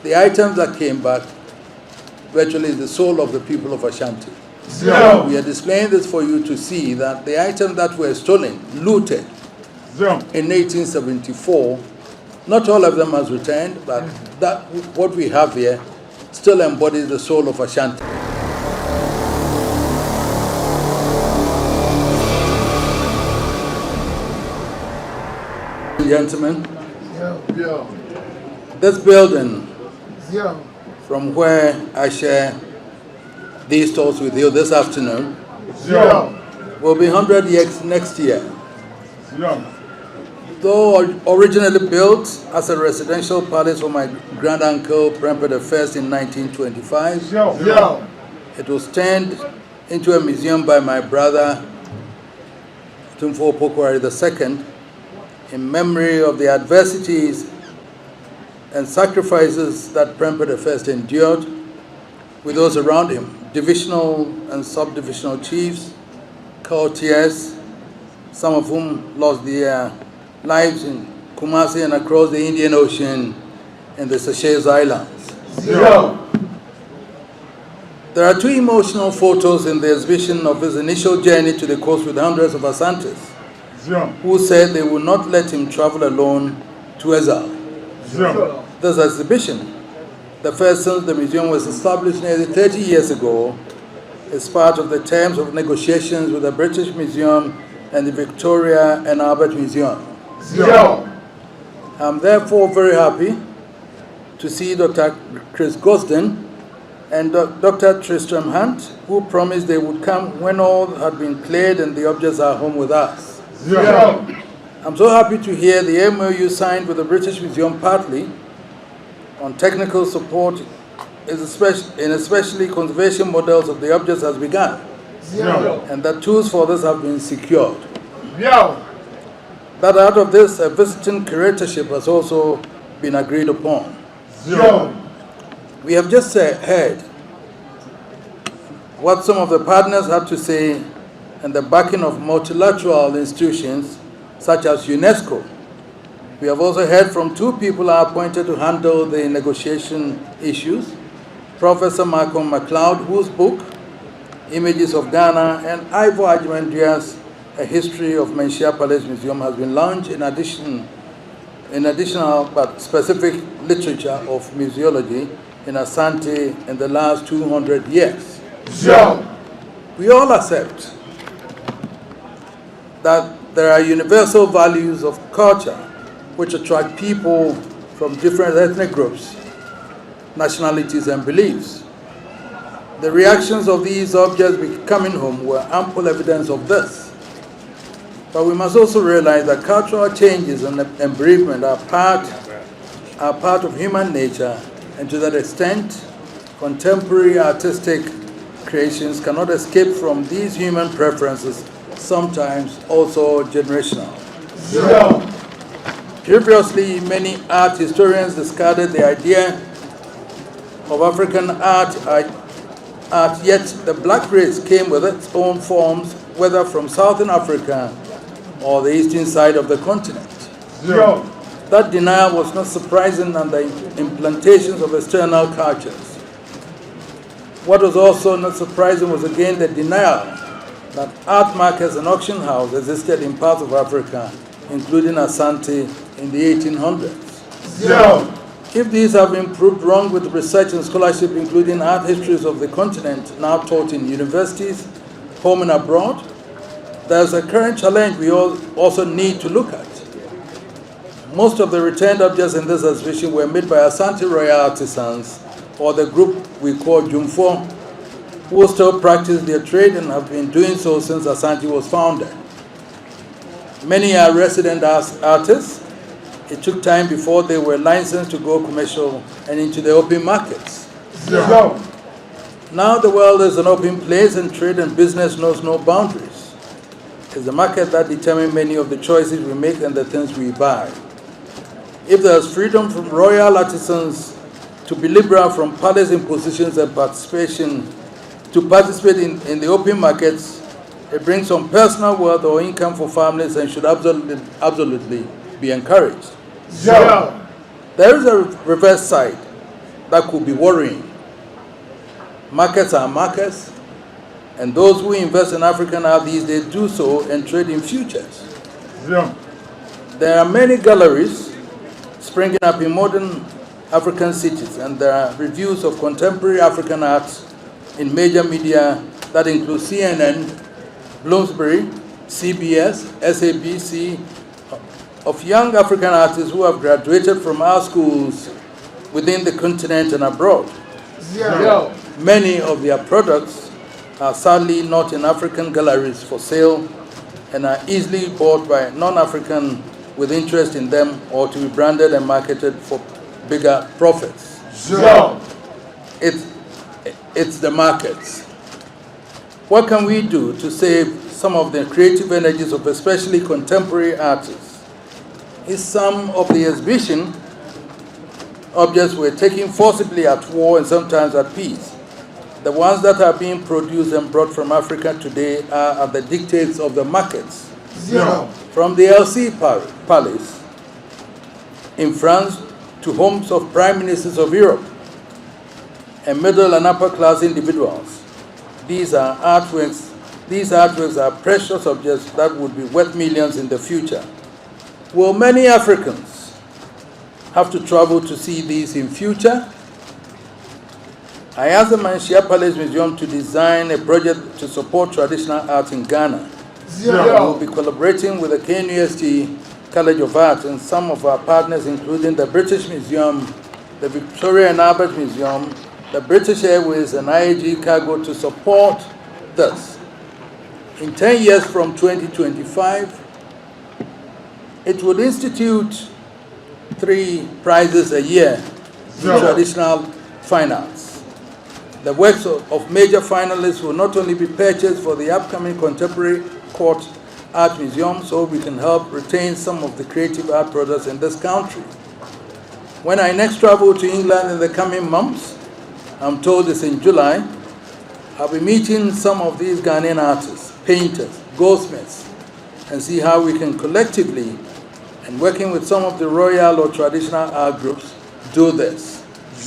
the items that came back virtually is the soul of the people of Ashanti. Zero. We are displaying this for you to see that the items that were stolen, looted in 1874, not all of them has returned, but that what we have here still embodies the soul of Ashanti. Gentlemen, this building, from where I share these thoughts with you this afternoon, will be 100 years next year. Though originally built as a residential palace for my grand-uncle Prempeh I in 1925, it was turned into a museum by my brother Otumfour II in memory of the adversities and sacrifices that Prempeh I endured with those around him, divisional and sub-divisional chiefs, courtiers, some of whom lost their lives in Kumasi and across the Indian Ocean and the Seychelles Islands. There are two emotional photos in the exhibition of his initial journey to the coast with hundreds of Asantes who said they would not let him travel alone to exile. This exhibition, the first since the museum was established nearly 30 years ago, is part of the terms of negotiations with the British Museum and the Victoria and Albert Museum. I'm therefore very happy to see Dr. Chris Gosden and Dr. Tristram Hunt, who promised they would come when all had been cleared and the objects are home with us. I'm so happy to hear the MOU signed with the British Museum partly on technical support in especially conservation models of the objects has begun, and that tools for this have been secured. That out of this, a visiting curatorship has also been agreed upon. We have just heard what some of the partners had to say and the backing of multilateral institutions such as UNESCO. We have also heard from two people appointed to handle the negotiation issues, Professor Malcolm MacLeod, whose book, Images of Ghana, and Ivo Ajimandua's A History of Menchia Palace Museum has been launched in additional but specific literature of museology in Asante in the last 200 years. We all accept that there are universal values of culture which attract people from different ethnic groups, nationalities, and beliefs. The reactions of these objects coming home were ample evidence of this. But we must also realize that cultural changes and bereavement are part of human nature, and to that extent, contemporary artistic creations cannot escape from these human preferences, sometimes also generational. Previously, many art historians discarded the idea of African art, yet the black race came with its own forms, whether from Southern Africa or the eastern side of the continent. That denial was not surprising under implantations of external cultures. What was also not surprising was again the denial that art markets and auction houses existed in parts of Africa, including Asante in the 1800s. If these have been proved wrong with research and scholarship, including art histories of the continent now taught in universities, home and abroad, there's a current challenge we all also need to look at. Most of the returned objects in this exhibition were made by Asante Royal artisans, or the group we call Otumfour, who still practice their trade and have been doing so since Asante was founded. Many are resident artists. It took time before they were licensed to go commercial and into the open markets. Now the world is an open place and trade and business knows no boundaries. It's the market that determines many of the choices we make and the things we buy. If there's freedom from royal artisans to be liberal from palace impositions and participate in the open markets, it brings some personal wealth or income for families and should absolutely be encouraged. There is a reverse side. that could be worrying. Markets are markets, and those who invest in African art these days do so and trade in futures. Yeah. There are many galleries springing up in modern African cities, and there are reviews of contemporary African art in major media that include CNN, Bloomsbury, CBS, SABC, of young African artists who have graduated from our schools within the continent and abroad. Yeah. Many of their products are sadly not in African galleries for sale and are easily bought by non-African with interest in them or to be branded and marketed for bigger profits. Yeah. It's the markets. What can we do to save some of the creative energies of especially contemporary artists? Is some of the exhibition objects were taken forcibly at war and sometimes at peace. The ones that are being produced and brought from Africa today are at the dictates of the markets. Yeah. From the LC Palace in France to homes of prime ministers of Europe and middle and upper class individuals. These artworks are precious objects that would be worth millions in the future. Will many Africans have to travel to see these in future? I asked the Manshia Palace Museum to design a project to support traditional art in Ghana. Yeah. We will be collaborating with the KNUST College of Art and some of our partners, including the British Museum, the Victoria and Albert Museum, the British Airways, and IAG Cargo to support this. In 10 years from 2025, it would institute 3 prizes a year in traditional fine arts. The works of major finalists will not only be purchased for the upcoming Contemporary Court Art Museum, so we can help retain some of the creative art products in this country. When I next travel to England in the coming months, I'm told it's in July, I'll be meeting some of these Ghanaian artists, painters, goldsmiths, and see how we can collectively, and working with some of the royal or traditional art groups, do this.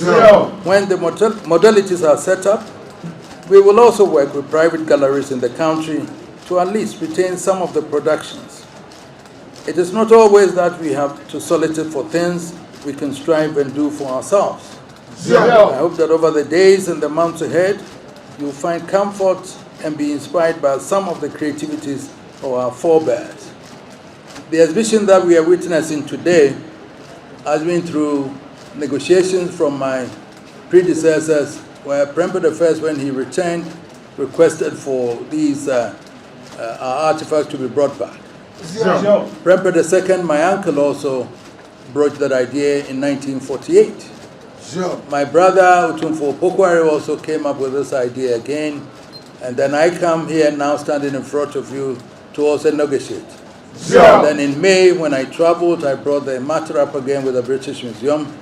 Yeah. When the modalities are set up, we will also work with private galleries in the country to at least retain some of the productions. It is not always that we have to solicit for things we can strive and do for ourselves. Yeah. I hope that over the days and the months ahead, you'll find comfort and be inspired by some of the creativities of our forebears. The exhibition that we are witnessing today has been through negotiations from my predecessors, where Prempeh I, when he returned, requested for these our artifacts to be brought back. Yeah. Prempeh II, my uncle, also broached that idea in 1948. Yeah. My brother, Otumfour also came up with this idea again, and then I come here now standing in front of you to also negotiate. Yeah. Then in May, when I traveled, I brought the matter up again with the British Museum,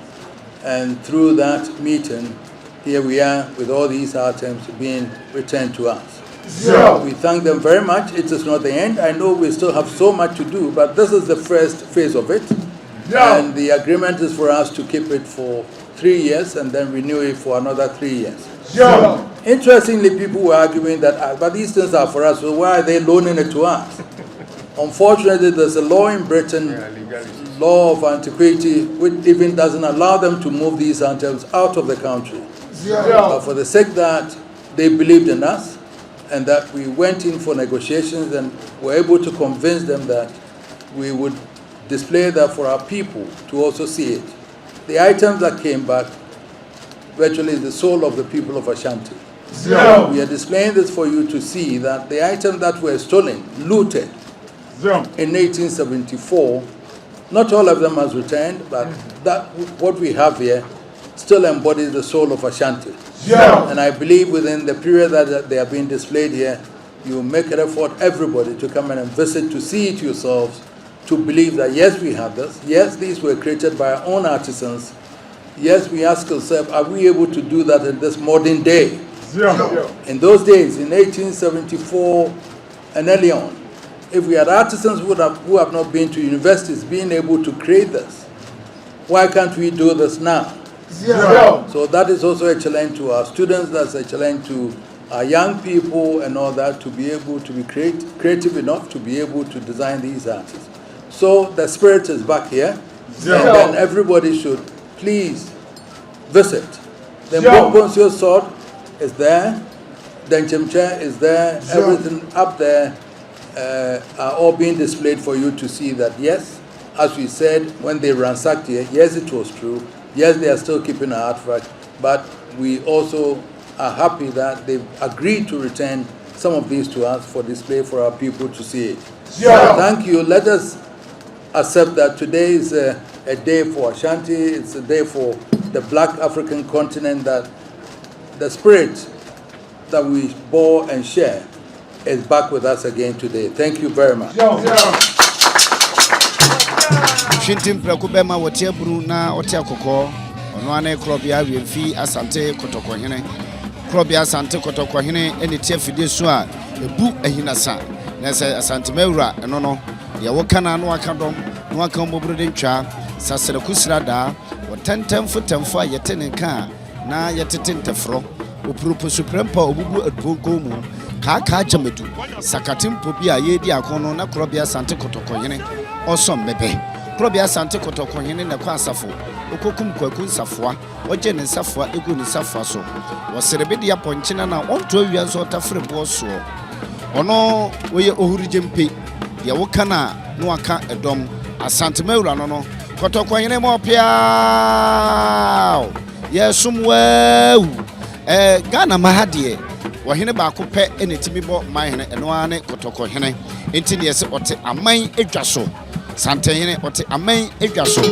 and through that meeting, here we are with all these items being returned to us. Yeah. We thank them very much. It is not the end. I know we still have so much to do, but this is the first phase of it. Yeah. And the agreement is for us to keep it for 3 years and then renew it for another 3 years. Yeah. Interestingly, people were arguing that, but these things are for us, so why are they loaning it to us? Unfortunately, there's a law in Britain, law of antiquity, which even doesn't allow them to move these items out of the country. Yeah. But for the sake that they believed in us, and that we went in for negotiations and were able to convince them that we would display that for our people to also see it. The items that came back virtually is the soul of the people of Ashanti. Yeah. We are displaying this for you to see that the items that were stolen, looted Yeah. in 1874, not all of them has returned, but that what we have here still embodies the soul of Ashanti. Yeah. And I believe within the period that they are being displayed here, you make an effort, everybody, to come in and visit, to see it yourselves, to believe that yes, we have this. Yes, these were created by our own artisans. Yes, we ask ourselves, are we able to do that in this modern day? Yeah. In those days, in 1874 and early on, if we had artisans who have not been to universities being able to create this, why can't we do this now? Zero. So that is also a challenge to our students, that's a challenge to our young people and all that, to be able to be creative enough to be able to design these artists. So the spirit is back here, Zero. and then everybody should please visit. The Zero. Mbonbonsio sword is there, the Nchemcha is there, Zero. everything up there are all being displayed for you to see that yes, as we said when they ransacked here, yes it was true, yes they are still keeping our artifact, but we also are happy that they've agreed to return some of these to us for display for our people to see it. Zero. So thank you. Let us accept that today is a day for Ashanti, it's a day for the Black African continent, that the spirit that we bore and share is back with us again today. Thank you very much. Shintim Prakubema Watia Bruna, Otia Koko, Onwane Krobia, Rienfi, Asante Kotokohine, Krobia Sante Kotokohine, and the Tiafide Sua, a book a Hinasa, Nasa Asante Meura, and no, Yawakana, no Akadom, no Akambo Brudincha, Saserakusrada, or 10 foot and fire, Yaten car, na Yatin Tefro, Upupu Suprempa, Ubu at Bogomu. Kaka Jamedu, Sakatim Popia Yedi Akono, na Krobia Sante Kotokohine, or some bebe. Krobia Sante Kotokohine, na Kwansafo, Okokum Kwakun Safwa, or Jen and Safwa, Egun Safaso, was Cerebedia Ponchina, now on 12 years or Tafre Bosso. Or no, we Urijimpi, Yawakana, Noaka, a dom, a Santa Mura, no, Kotokohine Mopia. Yes, somewhere, Ghana Mahadie. Wahine ba ko pe ene timi bo mahene eno ane kotoko hene enti ne yese ote aman edwaso santehene ote aman edwaso